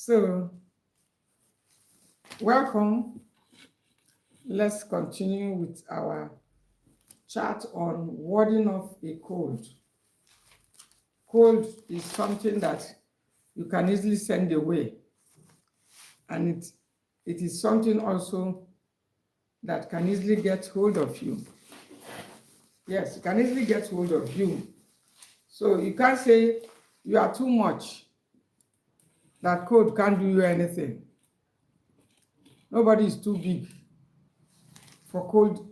So, welcome. Let's continue with our chat on warding off a cold. Cold is something that you can easily send away, and it is something also that can easily get hold of you. Yes, it can easily get hold of you. So you can't say you are too much, that cold can't do you anything. Nobody is too big for cold.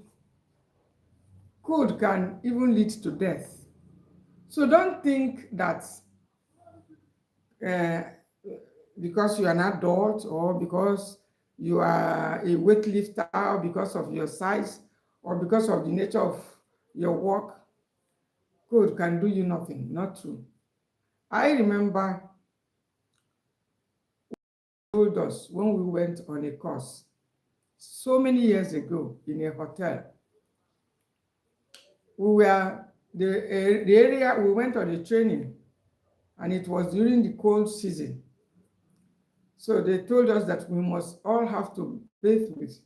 Cold can even lead to death. So don't think that because you are an adult or because you are a weightlifter, or because of your size or because of the nature of your work, cold can do you nothing. Not true. I remember told us when we went on a course so many years ago in a hotel. We were the area we went on a training, and it was during the cold season. So they told us that we must all have to bathe with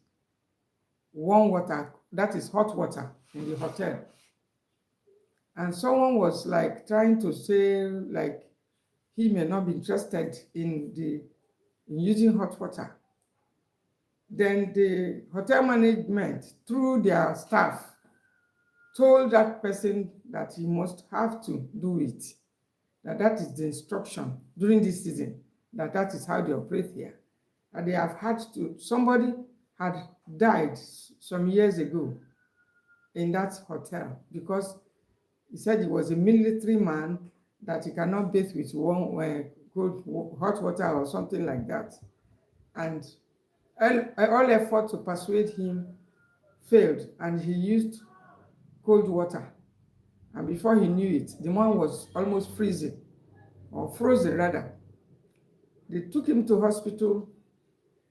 warm water, that is hot water, in the hotel. And someone was like trying to say like he may not be interested in using hot water. Then the hotel management, through their staff, told that person that he must have to do it, that is the instruction during this season, that is how they operate here. And they have had to, somebody had died some years ago in that hotel because he said he was a military man, that he cannot bathe with warm, cold, hot water or something like that. And all effort to persuade him failed, and he used cold water. And before he knew it, the man was almost freezing, or frozen rather. They took him to hospital.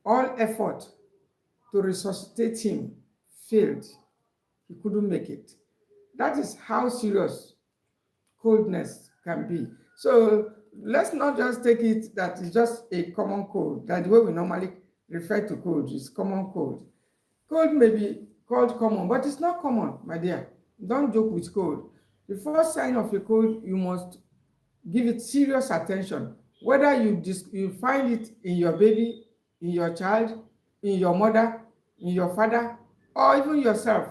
All effort to resuscitate him failed. He couldn't make it. That is how serious coldness can be. So let's not just take it that it's just a common cold, that the way we normally refer to cold is common cold. Cold may be called common, but it's not common, my dear. Don't joke with cold. The first sign of a cold, you must give it serious attention. Whether you find it in your baby, in your child, in your mother, in your father, or even yourself.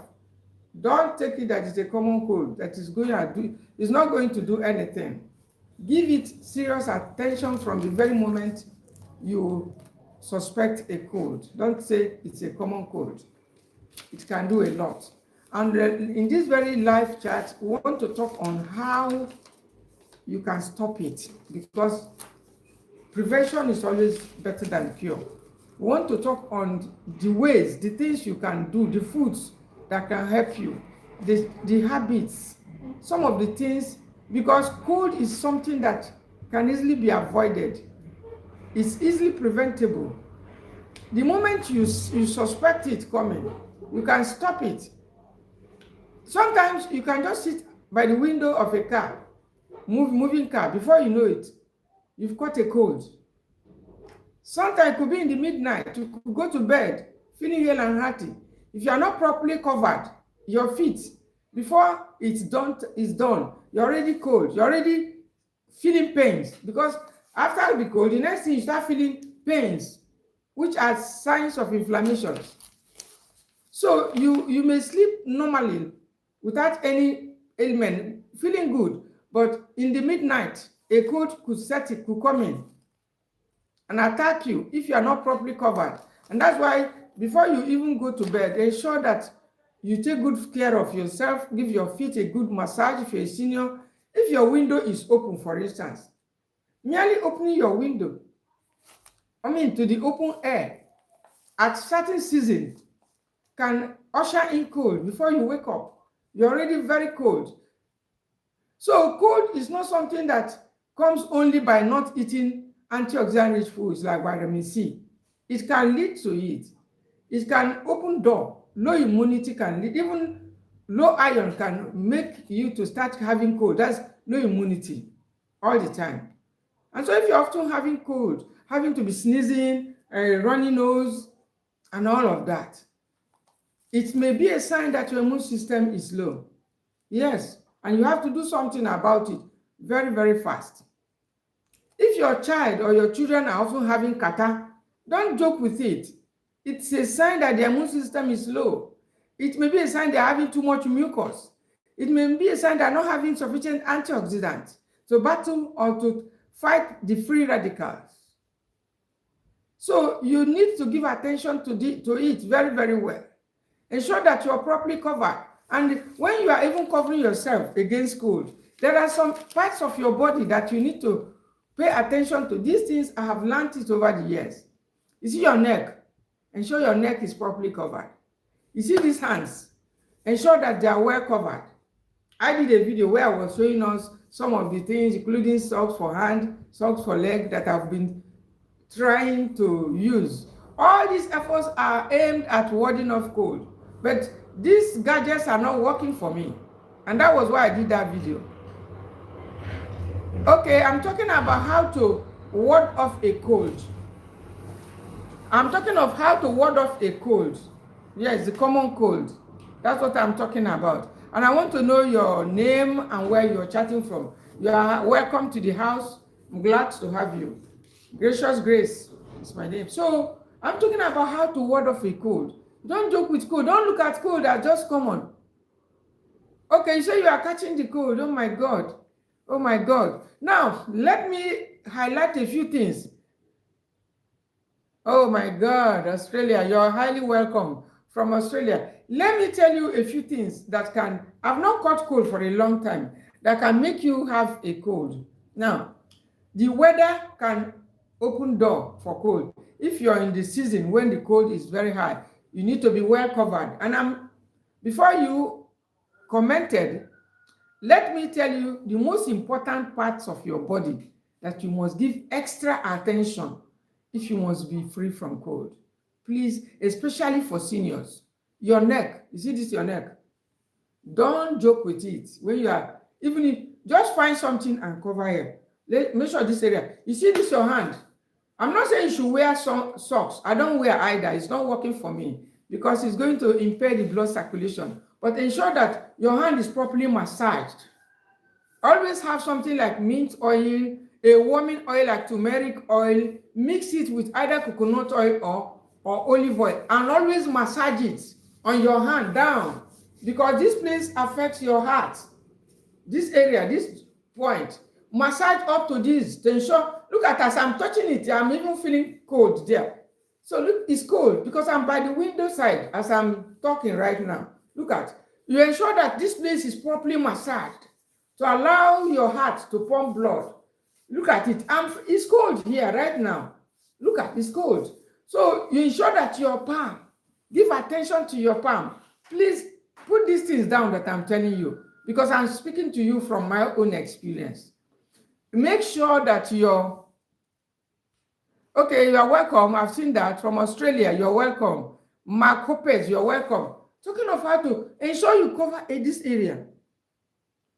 Don't take it that it's a common cold that is going to do, it's not going to do anything. Give it serious attention from the very moment you suspect a cold. Don't say it's a common cold. It can do a lot. And in this very live chat, we want to talk on how you can stop it, because prevention is always better than cure. We want to talk on the ways, the things you can do, the foods that can help you, the habits, some of the things, because cold is something that can easily be avoided. It's easily preventable. The moment you suspect it coming, you can stop it. Sometimes you can just sit by the window of a car, moving car, before you know it, you've caught a cold. Sometimes it could be in the midnight, you could go to bed feeling hale and hearty. If you are not properly covered, your feet, before it's done, you're already cold, you're already feeling pains, because after the cold, the next thing you start feeling pains, which are signs of inflammation. So you may sleep normally without any ailment, feeling good, but in the midnight, a cold could come in and attack you if you are not properly covered. And that's why before you even go to bed, ensure that you take good care of yourself, give your feet a good massage if you're a senior. If your window is open, for instance, merely opening your window, to the open air at certain seasons can usher in cold. Before you wake up, you're already very cold. So cold is not something that comes only by not eating antioxidant-rich foods like vitamin C. It can lead to it. It can open door. Low immunity can lead, even low iron can make you to start having cold. That's low immunity all the time. And so if you're often having cold, having to be sneezing, runny nose, and all of that, it may be a sign that your immune system is low. Yes, and you have to do something about it very, very fast. If your child or your children are often having catarrh, don't joke with it. It's a sign that their immune system is low. It may be a sign they're having too much mucus. It may be a sign they're not having sufficient antioxidants to battle or to fight the free radicals. So you need to give attention to it very, very well. Ensure that you're properly covered. And when you are even covering yourself against cold, there are some parts of your body that you need to pay attention to. These things I have learned it over the years. You see your neck, ensure your neck is properly covered. You see these hands, ensure that they are well covered. I did a video where I was showing us some of the things, including socks for hand, socks for leg, that I've been trying to use. All these efforts are aimed at warding off cold, but these gadgets are not working for me, and that was why I did that video. Okay, I'm talking about how to ward off a cold. I'm talking of how to ward off a cold. Yes, the common cold. That's what I'm talking about. And I want to know your name and where you're chatting from. You are welcome to the house. I'm glad to have you. Gracious Grace is my name. So I'm talking about how to ward off a cold. Don't joke with cold. Don't look at cold as just common. Okay, you say you are catching the cold. Oh my God. Oh my God. Now, let me highlight a few things. Oh my God, Australia, you're highly welcome from Australia. Let me tell you a few things that can, I've not caught cold for a long time, that can make you have a cold. Now, the weather can open door for cold. If you're in the season when the cold is very high, you need to be well covered. And before you commented, let me tell you the most important parts of your body that you must give extra attention if you must be free from cold. Please, especially for seniors. Your neck, you see this, your neck? Don't joke with it. When you are, even if, just find something and cover it. Make sure this area. You see this, your hand? I'm not saying you should wear some socks. I don't wear either. It's not working for me because it's going to impair the blood circulation. But ensure that your hand is properly massaged. Always have something like mint oil, a warming oil like turmeric oil, mix it with either coconut oil or olive oil, and always massage it on your hand down, because this place affects your heart. This area, this point, massage up to this to ensure, look at as I'm touching it, I'm even feeling cold there. So look, it's cold because I'm by the window side as I'm talking right now. Look at, you ensure that this place is properly massaged to allow your heart to pump blood. Look at it. It's cold here right now. Look at, it's cold. So you ensure that your palm, give attention to your palm. Please put these things down that I'm telling you, because I'm speaking to you from my own experience. Make sure that you're, okay, you're welcome. I've seen that from Australia. You're welcome. Mark Hopez, you're welcome. Talking of how to ensure you cover this area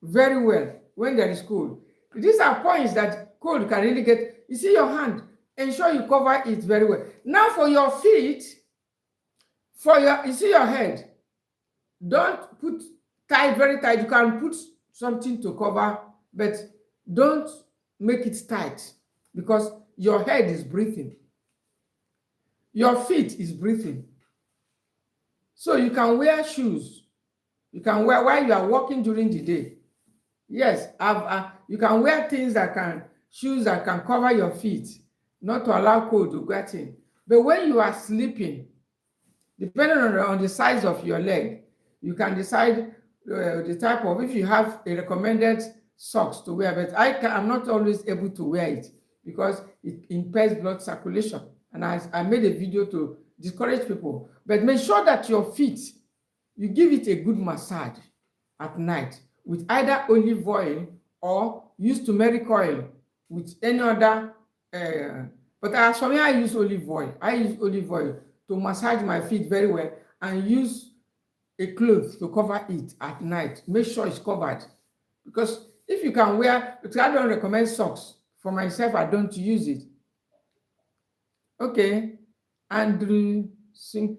very well when there is cold. These are points that cold can really get. You see your hand, ensure you cover it very well. Now for your feet, you see your head, don't put tight, very tight. You can put something to cover, but don't make it tight because your head is breathing. Your feet is breathing. So you can wear shoes. You can wear while you are walking during the day. Yes, you can wear things that can, shoes that can cover your feet, not to allow cold to get in. But when you are sleeping, depending on the size of your leg, you can decide the type of, if you have a recommended socks to wear, but I'm not always able to wear it because it impairs blood circulation. And I made a video to discourage people. But make sure that your feet, you give it a good massage at night with either olive oil or use turmeric oil with any other. But as for me, I use olive oil. I use olive oil to massage my feet very well and use a cloth to cover it at night. Make sure it's covered. Because if you can wear, because I don't recommend socks For myself, I don't use it. Okay, Andrew Singh,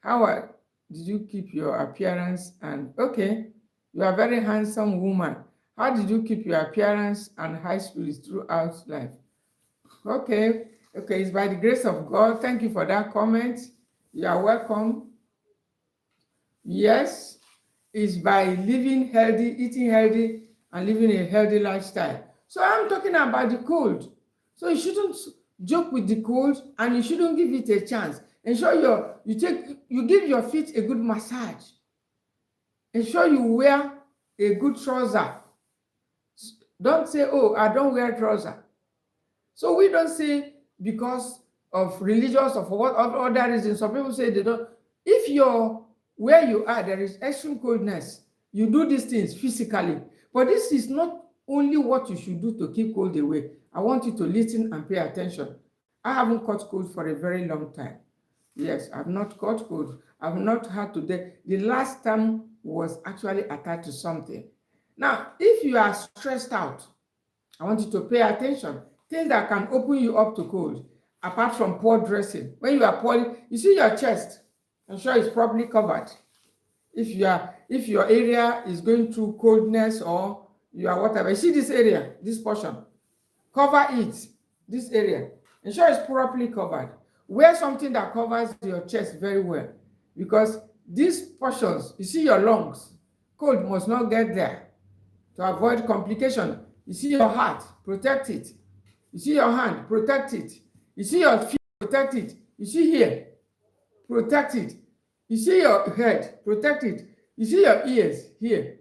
did you keep your appearance? And okay, you are a very handsome woman. How did you keep your appearance and high spirits throughout life? Okay, it's by the grace of God. Thank you for that comment. You are welcome. Yes, it's by living healthy, eating healthy, and living a healthy lifestyle. So I'm talking about the cold. So you shouldn't joke with the cold, and you shouldn't give it a chance. Ensure you give your feet a good massage. Ensure you wear a good trouser. Don't say, oh, I don't wear trouser. So we don't say because of religious or for what other reasons. Some people say they don't. If you're where you are, there is extreme coldness, you do these things physically. But this is not only what you should do to keep cold away. I want you to listen and pay attention. I haven't caught cold for a very long time. Yes, I've not caught cold. I've not had to. The last time was actually attached to something. Now, if you are stressed out, I want you to pay attention. Things that can open you up to cold, apart from poor dressing. When you are poorly, you see your chest, I'm sure it's probably covered. If your area is going through coldness or you are whatever, you see this area, this portion, cover it, this area. Ensure it's properly covered. Wear something that covers your chest very well, because these portions, you see your lungs, cold must not get there. To avoid complication, you see your heart, protect it. You see your hand, protect it. You see your feet, protect it. You see here, protect it. You see your head, protect it. You see your ears here.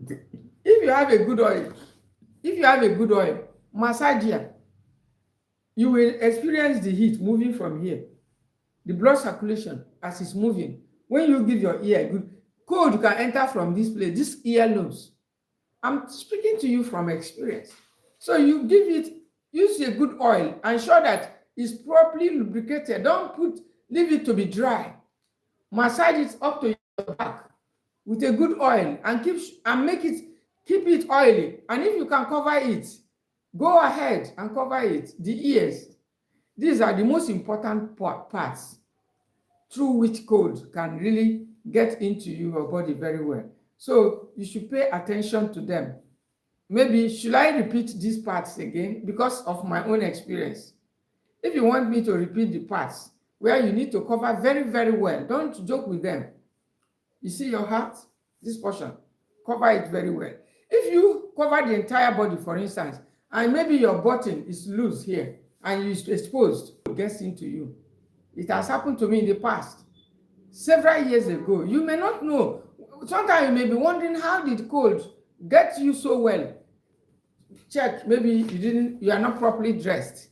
If you have a good oil, massage here. You will experience the heat moving from here. The blood circulation as it's moving. When you give your ear good, cold can enter from this place, this earlobes. I'm speaking to you from experience. So you use a good oil, ensure that it's properly lubricated. Leave it to be dry. Massage it up to your back with a good oil and keep it oily. And if you can cover it, go ahead and cover it. The ears. These are the most important parts through which cold can really get into your body very well. So you should pay attention to them. Maybe should I repeat these parts again because of my own experience? If you want me to repeat the parts where you need to cover very, very well, don't joke with them. You see your heart, this portion, cover it very well. If you cover the entire body, for instance, and maybe your button is loose here and it's exposed, it gets into you. It has happened to me in the past, several years ago. You may not know. Sometimes you may be wondering, how did cold get you so well? Check, maybe you are not properly dressed.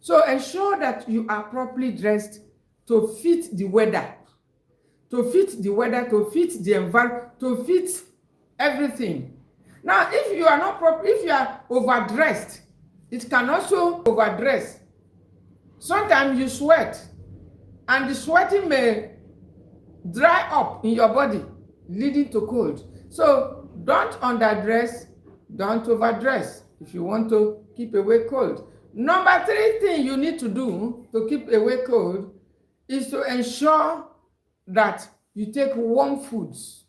So ensure that you are properly dressed to fit the weather, to fit the environment, to fit everything. Now, if you are overdressed, it can also overdress. Sometimes you sweat, and the sweating may dry up in your body, leading to cold. So don't underdress, don't overdress if you want to keep away cold. Number 3 thing you need to do to keep away cold is to ensure that you take warm foods.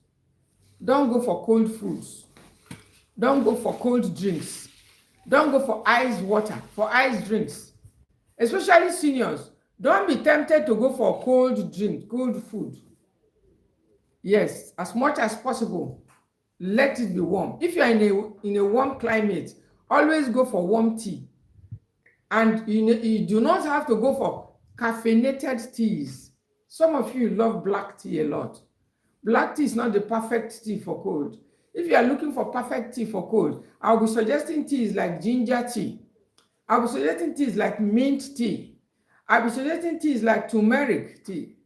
Don't go for cold foods. Don't go for cold drinks. Don't go for ice water, for ice drinks. Especially seniors, don't be tempted to go for cold drink, cold food. Yes, as much as possible, let it be warm. If you are in a warm climate, always go for warm tea. And you do not have to go for caffeinated teas. Some of you love black tea a lot. Black tea is not the perfect tea for cold. If you are looking for perfect tea for cold, I'll be suggesting teas like ginger tea. I'll be suggesting teas like mint tea. I'll be suggesting teas like turmeric tea.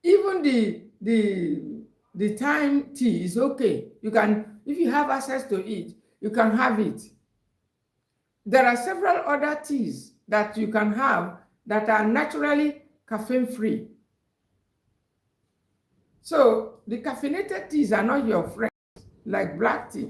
Even the thyme tea is okay. You can, if you have access to it, you can have it. There are several other teas that you can have that are naturally caffeine free. So the caffeinated teas are not your friends, like black tea.